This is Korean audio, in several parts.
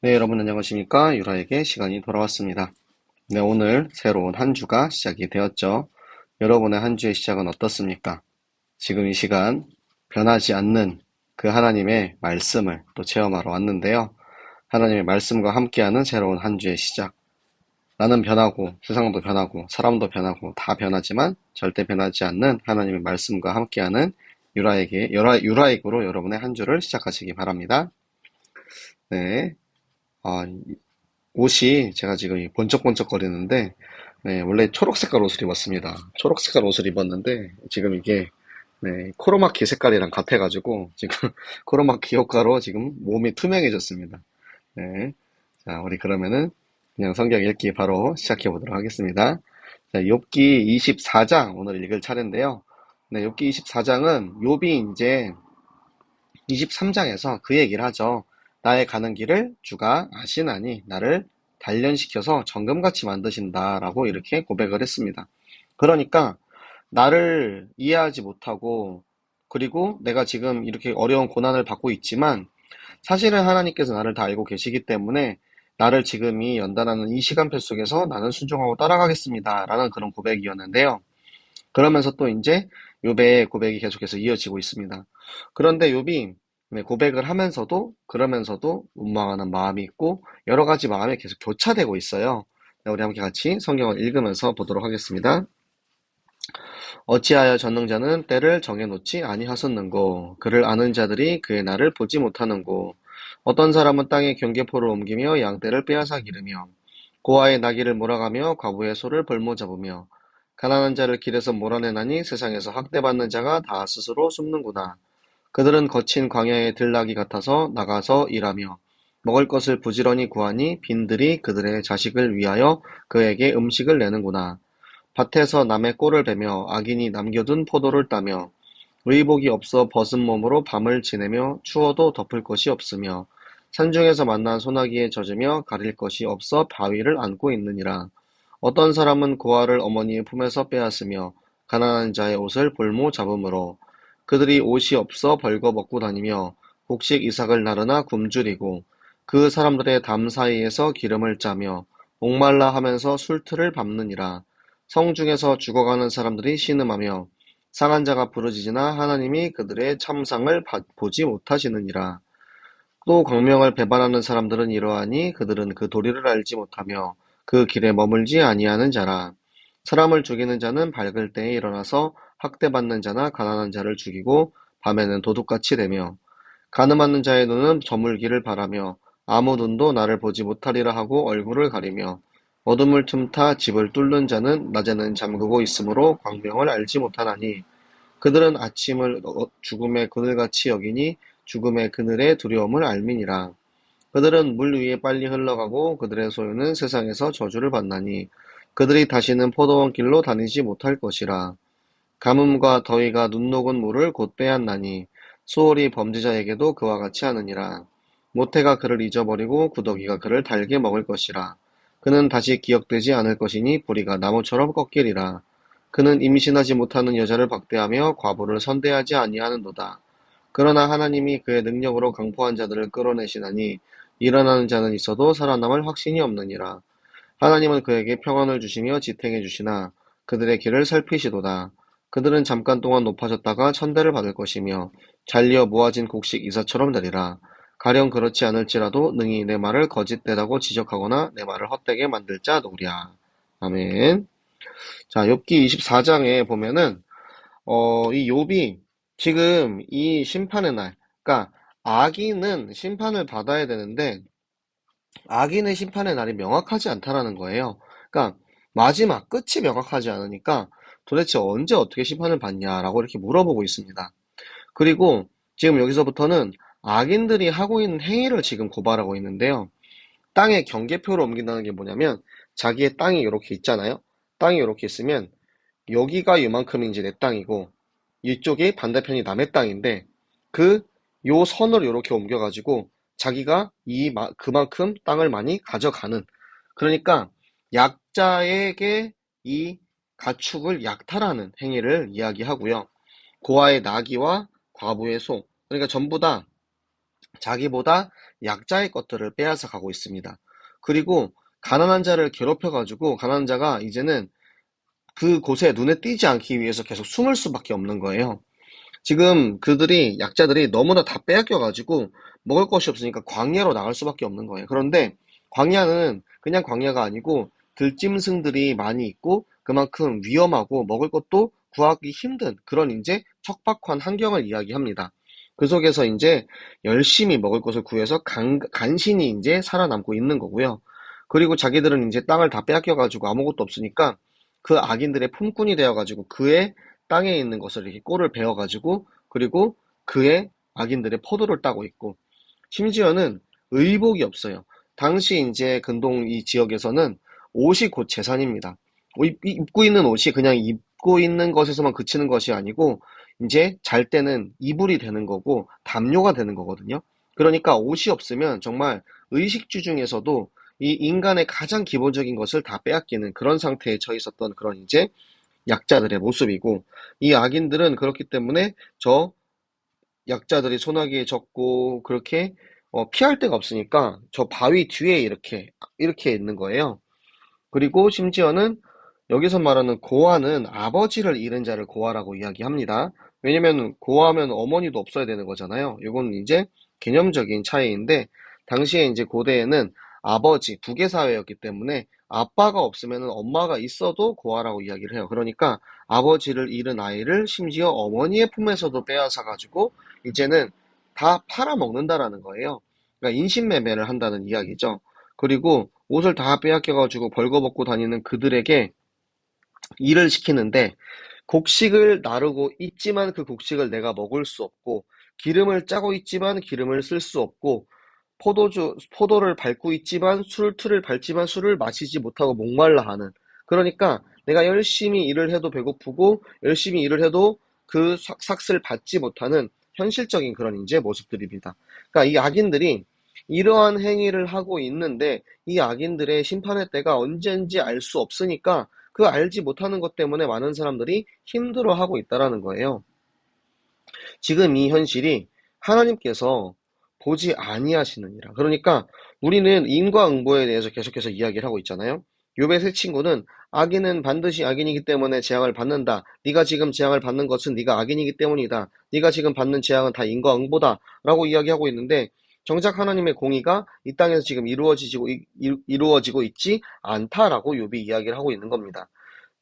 네, 여러분 안녕하십니까? 유라에게 시간이 돌아왔습니다. 네, 오늘 새로운 한 주가 시작이 되었죠. 여러분의 한 주의 시작은 어떻습니까? 지금 이 시간 변하지 않는 그 하나님의 말씀을 또 체험하러 왔는데요. 하나님의 말씀과 함께하는 새로운 한 주의 시작. 나는 변하고 세상도 변하고 사람도 변하고 다 변하지만 절대 변하지 않는 하나님의 말씀과 함께하는 유라익으로 여러분의 한 주를 시작하시기 바랍니다. 네. 아, 옷이 제가 지금 번쩍번쩍 거리는데, 네, 원래 초록 색깔 옷을 입었습니다. 초록 색깔 옷을 입었는데, 지금 이게, 네, 코로마키 색깔이랑 같아가지고, 지금 코로마키 효과로 지금 몸이 투명해졌습니다. 네. 자, 우리 그러면은 그냥 성경 읽기 바로 시작해 보도록 하겠습니다. 자, 욥기 24장 오늘 읽을 차례인데요. 네, 욥기 24장은 욥이 이제 23장에서 그 얘기를 하죠. 나의 가는 길을 주가 아시나니 나를 단련시켜서 정금같이 만드신다라고 이렇게 고백을 했습니다. 그러니까 나를 이해하지 못하고 그리고 내가 지금 이렇게 어려운 고난을 받고 있지만 사실은 하나님께서 나를 다 알고 계시기 때문에 나를 지금 이 연단하는 이 시간표 속에서 나는 순종하고 따라가겠습니다. 라는 그런 고백이었는데요. 그러면서 또 이제 욥의 고백이 계속해서 이어지고 있습니다. 그런데 욥이 고백을 하면서도 그러면서도 원망하는 마음이 있고 여러 가지 마음이 계속 교차되고 있어요. 네, 우리 함께 같이 성경을 읽으면서 보도록 하겠습니다. 어찌하여 전능자는 때를 정해놓지 아니하셨는고 그를 아는 자들이 그의 날을 보지 못하는고 어떤 사람은 땅에 경계포를 옮기며 양떼를 빼앗아 기르며 고아의 나귀를 몰아가며 과부의 소를 볼모 잡으며 가난한 자를 길에서 몰아내나니 세상에서 학대받는 자가 다 스스로 숨는구나. 그들은 거친 광야의 들나귀 같아서 나가서 일하며 먹을 것을 부지런히 구하니 빈들이 그들의 자식을 위하여 그에게 음식을 내는구나. 밭에서 남의 꼴을 베며 악인이 남겨둔 포도를 따며 의복이 없어 벗은 몸으로 밤을 지내며 추워도 덮을 것이 없으며 산중에서 만난 소나기에 젖으며 가릴 것이 없어 바위를 안고 있느니라. 어떤 사람은 고아를 어머니의 품에서 빼앗으며 가난한 자의 옷을 볼모 잡음으로 그들이 옷이 없어 벌거벗고 다니며 곡식 이삭을 나르나 굶주리고 그 사람들의 담 사이에서 기름을 짜며 목말라 하면서 술틀을 밟느니라. 성중에서 죽어가는 사람들이 신음하며 상한 자가 부르짖으나 하나님이 그들의 참상을 보지 못하시느니라. 또 광명을 배반하는 사람들은 이러하니 그들은 그 도리를 알지 못하며 그 길에 머물지 아니하는 자라. 사람을 죽이는 자는 밝을 때에 일어나서 학대받는 자나 가난한 자를 죽이고 밤에는 도둑같이 되며 가늠하는 자의 눈은 저물기를 바라며 아무 눈도 나를 보지 못하리라 하고 얼굴을 가리며 어둠을 틈타 집을 뚫는 자는 낮에는 잠그고 있으므로 광명을 알지 못하나니 그들은 아침을 죽음의 그늘같이 여기니 죽음의 그늘의 두려움을 알미니라. 그들은 물 위에 빨리 흘러가고 그들의 소유는 세상에서 저주를 받나니 그들이 다시는 포도원 길로 다니지 못할 것이라. 가뭄과 더위가 눈 녹은 물을 곧 빼앗나니 수월이 범죄자에게도 그와 같이 하느니라. 모태가 그를 잊어버리고 구더기가 그를 달게 먹을 것이라. 그는 다시 기억되지 않을 것이니 뿌리가 나무처럼 꺾이리라. 그는 임신하지 못하는 여자를 박대하며 과부를 선대하지 아니하는도다. 그러나 하나님이 그의 능력으로 강포한 자들을 끌어내시나니 일어나는 자는 있어도 살아남을 확신이 없느니라. 하나님은 그에게 평안을 주시며 지탱해 주시나 그들의 길을 살피시도다. 그들은 잠깐 동안 높아졌다가 천대를 받을 것이며 잘려 모아진 곡식 이사처럼 되리라. 가령 그렇지 않을지라도 능히 내 말을 거짓되다고 지적하거나 내 말을 헛되게 만들 자 누구랴. 아멘. 자, 욥기 24장에 보면은 이 욥이 지금 이 심판의 날, 그러니까 악인은 심판을 받아야 되는데 악인의 심판의 날이 명확하지 않다라는 거예요. 그러니까 마지막 끝이 명확하지 않으니까 도대체 언제 어떻게 심판을 받냐라고 이렇게 물어보고 있습니다. 그리고 지금 여기서부터는 악인들이 하고 있는 행위를 지금 고발하고 있는데요. 땅에 경계표를 옮긴다는 게 뭐냐면 자기의 땅이 이렇게 있잖아요. 땅이 이렇게 있으면 여기가 이만큼이 이제 내 땅이고 이쪽이 반대편이 남의 땅인데 요 선을 이렇게 옮겨가지고 자기가 그만큼 땅을 많이 가져가는 그러니까 약자에게 이 가축을 약탈하는 행위를 이야기하고요. 고아의 나귀와 과부의 소 그러니까 전부 다 자기보다 약자의 것들을 빼앗아 가고 있습니다. 그리고 가난한 자를 괴롭혀가지고 가난한 자가 이제는 그곳에 눈에 띄지 않기 위해서 계속 숨을 수밖에 없는 거예요. 지금 그들이, 약자들이 너무나 다 빼앗겨가지고 먹을 것이 없으니까 광야로 나갈 수밖에 없는 거예요. 그런데 광야는 그냥 광야가 아니고 들짐승들이 많이 있고 그만큼 위험하고 먹을 것도 구하기 힘든 그런 이제 척박한 환경을 이야기합니다. 그 속에서 이제 열심히 먹을 것을 구해서 간신히 이제 살아남고 있는 거고요. 그리고 자기들은 이제 땅을 다 빼앗겨가지고 아무것도 없으니까 그 악인들의 품꾼이 되어가지고 그의 땅에 있는 것을 이렇게 꼴을 베어가지고 그리고 그의 악인들의 포도를 따고 있고 심지어는 의복이 없어요. 당시 이제 근동 이 지역에서는 옷이 곧 재산입니다. 입고 있는 옷이 그냥 입고 있는 것에서만 그치는 것이 아니고 이제 잘 때는 이불이 되는 거고 담요가 되는 거거든요. 그러니까 옷이 없으면 정말 의식주 중에서도 이 인간의 가장 기본적인 것을 다 빼앗기는 그런 상태에 처해 있었던 그런 이제 약자들의 모습이고 이 악인들은 그렇기 때문에 저 약자들이 소나기에 젖고 그렇게 피할 데가 없으니까 저 바위 뒤에 이렇게 있는 거예요. 그리고 심지어는 여기서 말하는 고아는 아버지를 잃은 자를 고아라고 이야기합니다. 왜냐면 고아하면 어머니도 없어야 되는 거잖아요. 이건 이제 개념적인 차이인데 당시에 이제 고대에는 아버지 부계 사회였기 때문에 아빠가 없으면 엄마가 있어도 고아라고 이야기를 해요. 그러니까 아버지를 잃은 아이를 심지어 어머니의 품에서도 빼앗아 가지고 이제는 다 팔아먹는다라는 거예요. 그러니까 인신매매를 한다는 이야기죠. 그리고 옷을 다 빼앗겨가지고 벌거벗고 다니는 그들에게 일을 시키는데 곡식을 나르고 있지만 그 곡식을 내가 먹을 수 없고 기름을 짜고 있지만 기름을 쓸 수 없고 포도를 밟고 있지만 술틀을 밟지만 술을 마시지 못하고 목말라 하는 그러니까 내가 열심히 일을 해도 배고프고 열심히 일을 해도 그 삭스를 받지 못하는 현실적인 그런 이제 모습들입니다. 그러니까 이 악인들이 이러한 행위를 하고 있는데 이 악인들의 심판의 때가 언제인지 알 수 없으니까 그 알지 못하는 것 때문에 많은 사람들이 힘들어하고 있다라는 거예요. 지금 이 현실이 하나님께서 보지 아니하시느니라. 그러니까 우리는 인과응보에 대해서 계속해서 이야기를 하고 있잖아요. 욥의 세 친구는 악인은 반드시 악인이기 때문에 재앙을 받는다. 네가 지금 재앙을 받는 것은 네가 악인이기 때문이다. 네가 지금 받는 재앙은 다 인과응보다. 라고 이야기하고 있는데 정작 하나님의 공의가 이 땅에서 지금 이루어지고 있지 않다라고 욥이 이야기를 하고 있는 겁니다.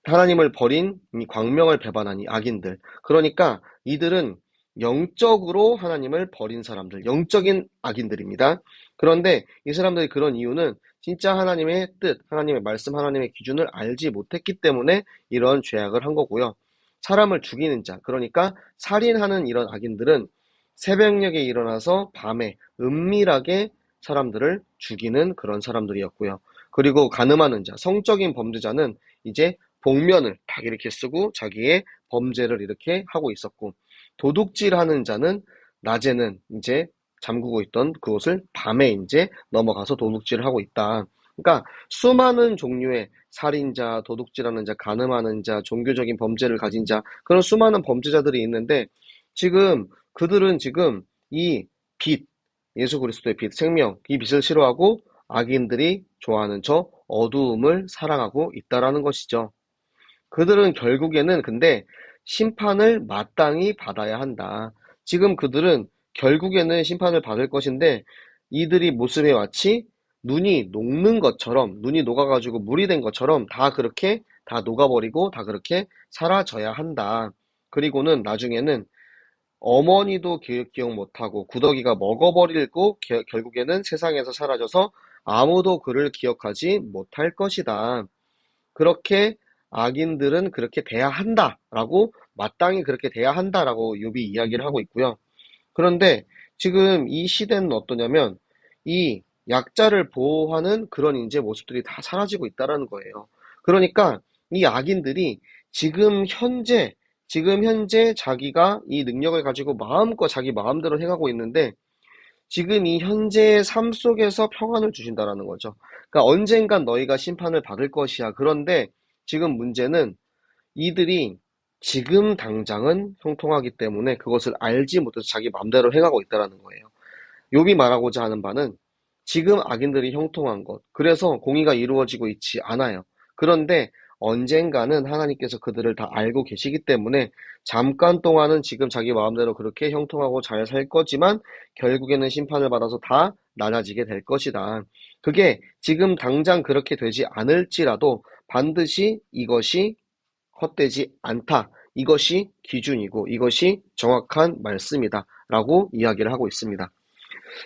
하나님을 버린 이 광명을 배반한 이 악인들. 그러니까 이들은 영적으로 하나님을 버린 사람들, 영적인 악인들입니다. 그런데 이 사람들이 그런 이유는 진짜 하나님의 뜻, 하나님의 말씀, 하나님의 기준을 알지 못했기 때문에 이런 죄악을 한 거고요. 사람을 죽이는 자, 그러니까 살인하는 이런 악인들은 새벽녘에 일어나서 밤에 은밀하게 사람들을 죽이는 그런 사람들이었고요. 그리고 간음하는 자, 성적인 범죄자는 이제 복면을 딱 이렇게 쓰고 자기의 범죄를 이렇게 하고 있었고 도둑질하는 자는 낮에는 이제 잠그고 있던 그곳을 밤에 이제 넘어가서 도둑질을 하고 있다. 그러니까 수많은 종류의 살인자, 도둑질하는 자, 간음하는 자, 종교적인 범죄를 가진 자 그런 수많은 범죄자들이 있는데 지금 그들은 지금 이 빛, 예수 그리스도의 빛, 생명, 이 빛을 싫어하고 악인들이 좋아하는 저 어두움을 사랑하고 있다라는 것이죠. 그들은 결국에는 근데 심판을 마땅히 받아야 한다. 지금 그들은 결국에는 심판을 받을 것인데 이들이 모습에 마치 눈이 녹는 것처럼 눈이 녹아가지고 물이 된 것처럼 다 그렇게 다 녹아버리고 다 그렇게 사라져야 한다. 그리고는 나중에는 어머니도 기억 못하고 구더기가 먹어버리고 결국에는 세상에서 사라져서 아무도 그를 기억하지 못할 것이다. 그렇게 악인들은 그렇게 돼야 한다라고 마땅히 그렇게 돼야 한다라고 욥이 이야기를 하고 있고요. 그런데 지금 이 시대는 어떠냐면 이 약자를 보호하는 그런 이제 모습들이 다 사라지고 있다라는 거예요. 그러니까 이 악인들이 지금 현재 자기가 이 능력을 가지고 마음껏 자기 마음대로 행하고 있는데 지금 이 현재의 삶 속에서 평안을 주신다라는 거죠. 그러니까 언젠간 너희가 심판을 받을 것이야. 그런데 지금 문제는 이들이 지금 당장은 형통하기 때문에 그것을 알지 못해서 자기 마음대로 행하고 있다라는 거예요. 욥이 말하고자 하는 바는 지금 악인들이 형통한 것, 그래서 공의가 이루어지고 있지 않아요. 그런데 언젠가는 하나님께서 그들을 다 알고 계시기 때문에 잠깐 동안은 지금 자기 마음대로 그렇게 형통하고 잘 살 거지만 결국에는 심판을 받아서 다 낮아지게 될 것이다. 그게 지금 당장 그렇게 되지 않을지라도 반드시 이것이 헛되지 않다. 이것이 기준이고 이것이 정확한 말씀이다. 라고 이야기를 하고 있습니다.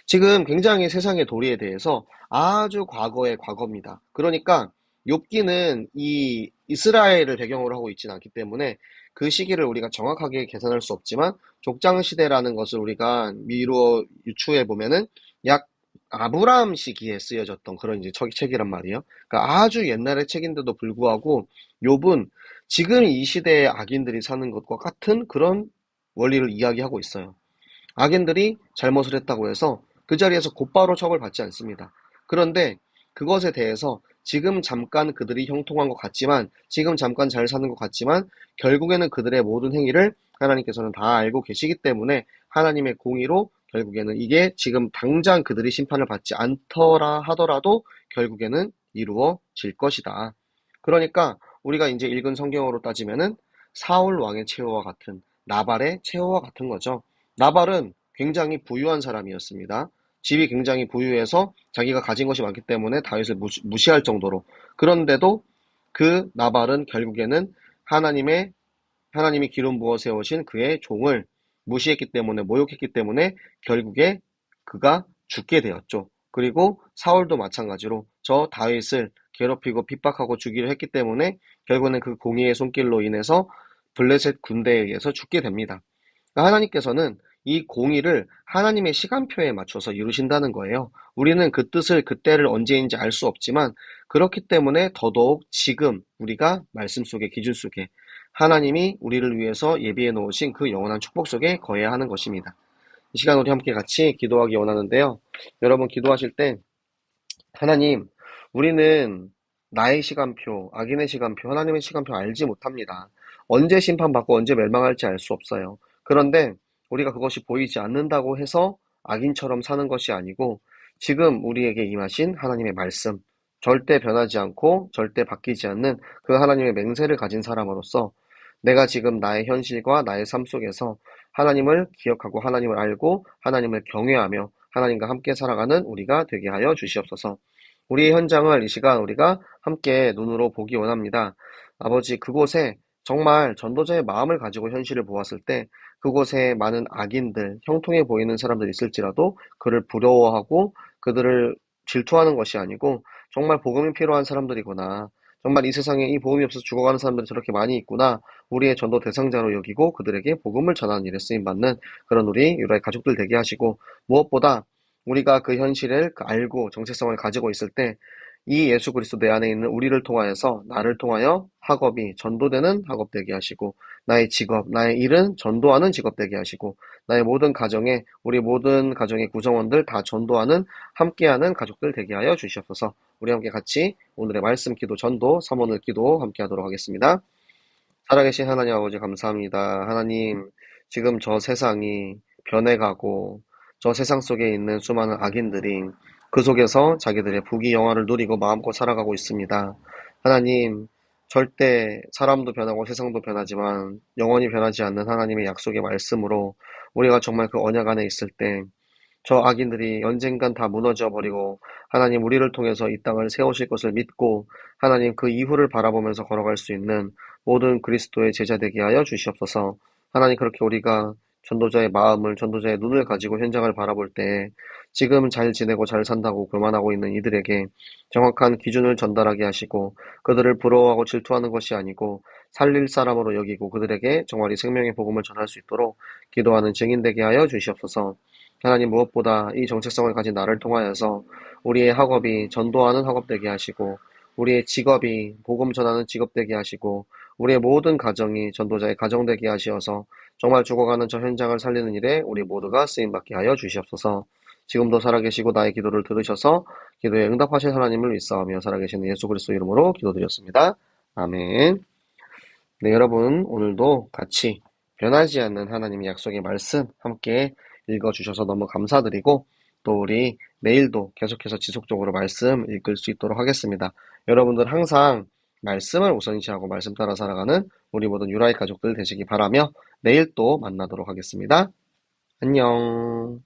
지금 굉장히 세상의 도리에 대해서 아주 과거의 과거입니다. 그러니까 욥기는 이 이스라엘을 배경으로 하고 있지는 않기 때문에 그 시기를 우리가 정확하게 계산할 수 없지만 족장 시대라는 것을 우리가 미루어 유추해 보면은 약 아브라함 시기에 쓰여졌던 그런 이제 책이란 말이에요. 그러니까 아주 옛날의 책인데도 불구하고 욥은 지금 이 시대의 악인들이 사는 것과 같은 그런 원리를 이야기하고 있어요. 악인들이 잘못을 했다고 해서 그 자리에서 곧바로 처벌받지 않습니다. 그런데 그것에 대해서 지금 잠깐 그들이 형통한 것 같지만, 지금 잠깐 잘 사는 것 같지만, 결국에는 그들의 모든 행위를 하나님께서는 다 알고 계시기 때문에 하나님의 공의로 결국에는 이게 지금 당장 그들이 심판을 받지 않더라 하더라도 결국에는 이루어질 것이다. 그러니까 우리가 이제 읽은 성경으로 따지면은 사울 왕의 최후와 같은, 나발의 최후와 같은 거죠. 나발은 굉장히 부유한 사람이었습니다. 집이 굉장히 부유해서 자기가 가진 것이 많기 때문에 다윗을 무시할 정도로. 그런데도 그 나발은 결국에는 하나님의 하나님이 기름 부어 세우신 그의 종을 무시했기 때문에, 모욕했기 때문에 결국에 그가 죽게 되었죠. 그리고 사울도 마찬가지로 저 다윗을 괴롭히고 핍박하고 죽이려 했기 때문에 결국에는 그 공의의 손길로 인해서 블레셋 군대에 의해서 죽게 됩니다. 그러니까 하나님께서는 이 공의를 하나님의 시간표에 맞춰서 이루신다는 거예요. 우리는 그 뜻을, 그때를 언제인지 알 수 없지만 그렇기 때문에 더더욱 지금 우리가 말씀 속에, 기준 속에 하나님이 우리를 위해서 예비해 놓으신 그 영원한 축복 속에 거해야 하는 것입니다. 이 시간 우리 함께 같이 기도하기 원하는데요. 여러분 기도하실 때 하나님, 우리는 나의 시간표, 악인의 시간표, 하나님의 시간표 알지 못합니다. 언제 심판받고 언제 멸망할지 알 수 없어요. 그런데 우리가 그것이 보이지 않는다고 해서 악인처럼 사는 것이 아니고 지금 우리에게 임하신 하나님의 말씀, 절대 변하지 않고 절대 바뀌지 않는 그 하나님의 맹세를 가진 사람으로서 내가 지금 나의 현실과 나의 삶 속에서 하나님을 기억하고 하나님을 알고 하나님을 경외하며 하나님과 함께 살아가는 우리가 되게 하여 주시옵소서. 우리의 현장을 이 시간 우리가 함께 눈으로 보기 원합니다. 아버지, 그곳에 정말 전도자의 마음을 가지고 현실을 보았을 때 그곳에 많은 악인들, 형통해 보이는 사람들이 있을지라도 그를 부러워하고 그들을 질투하는 것이 아니고 정말 복음이 필요한 사람들이구나. 정말 이 세상에 이 복음이 없어서 죽어가는 사람들이 저렇게 많이 있구나. 우리의 전도 대상자로 여기고 그들에게 복음을 전하는 일에 쓰임받는 그런 우리 유라의 가족들 되게 하시고, 무엇보다 우리가 그 현실을 알고 정체성을 가지고 있을 때 이 예수 그리스도 내 안에 있는 우리를 통하여서, 나를 통하여 학업이 전도되는 학업 되게 하시고, 나의 직업, 나의 일은 전도하는 직업 되게 하시고, 나의 모든 가정에, 우리 모든 가정의 구성원들 다 전도하는, 함께하는 가족들 되게 하여 주시옵소서. 우리 함께 같이 오늘의 말씀 기도, 전도, 삼원을 기도 함께 하도록 하겠습니다. 살아계신 하나님 아버지 감사합니다. 하나님, 지금 저 세상이 변해가고 저 세상 속에 있는 수많은 악인들이 그 속에서 자기들의 부귀영화를 누리고 마음껏 살아가고 있습니다. 하나님, 절대 사람도 변하고 세상도 변하지만 영원히 변하지 않는 하나님의 약속의 말씀으로 우리가 정말 그 언약 안에 있을 때 저 악인들이 언젠간 다 무너져 버리고 하나님 우리를 통해서 이 땅을 세우실 것을 믿고 하나님 그 이후를 바라보면서 걸어갈 수 있는 모든 그리스도의 제자 되게 하여 주시옵소서. 하나님, 그렇게 우리가 전도자의 마음을, 전도자의 눈을 가지고 현장을 바라볼 때 지금 잘 지내고 잘 산다고 교만하고 있는 이들에게 정확한 기준을 전달하게 하시고 그들을 부러워하고 질투하는 것이 아니고 살릴 사람으로 여기고 그들에게 정말 이 생명의 복음을 전할 수 있도록 기도하는 증인 되게 하여 주시옵소서. 하나님, 무엇보다 이 정체성을 가진 나를 통하여서 우리의 학업이 전도하는 학업 되게 하시고 우리의 직업이 복음 전하는 직업 되게 하시고 우리의 모든 가정이 전도자의 가정 되게 하시어서 정말 죽어가는 저 현장을 살리는 일에 우리 모두가 쓰임받게 하여 주시옵소서. 지금도 살아계시고 나의 기도를 들으셔서 기도에 응답하실 하나님을 믿사오며 살아계시는 예수 그리스도 이름으로 기도드렸습니다. 아멘. 네, 여러분 오늘도 같이 변하지 않는 하나님의 약속의 말씀 함께 읽어주셔서 너무 감사드리고, 또 우리 내일도 계속해서 지속적으로 말씀 읽을 수 있도록 하겠습니다. 여러분들 항상 말씀을 우선시하고 말씀 따라 살아가는 우리 모든 유라이 가족들 되시기 바라며 내일 또 만나도록 하겠습니다. 안녕.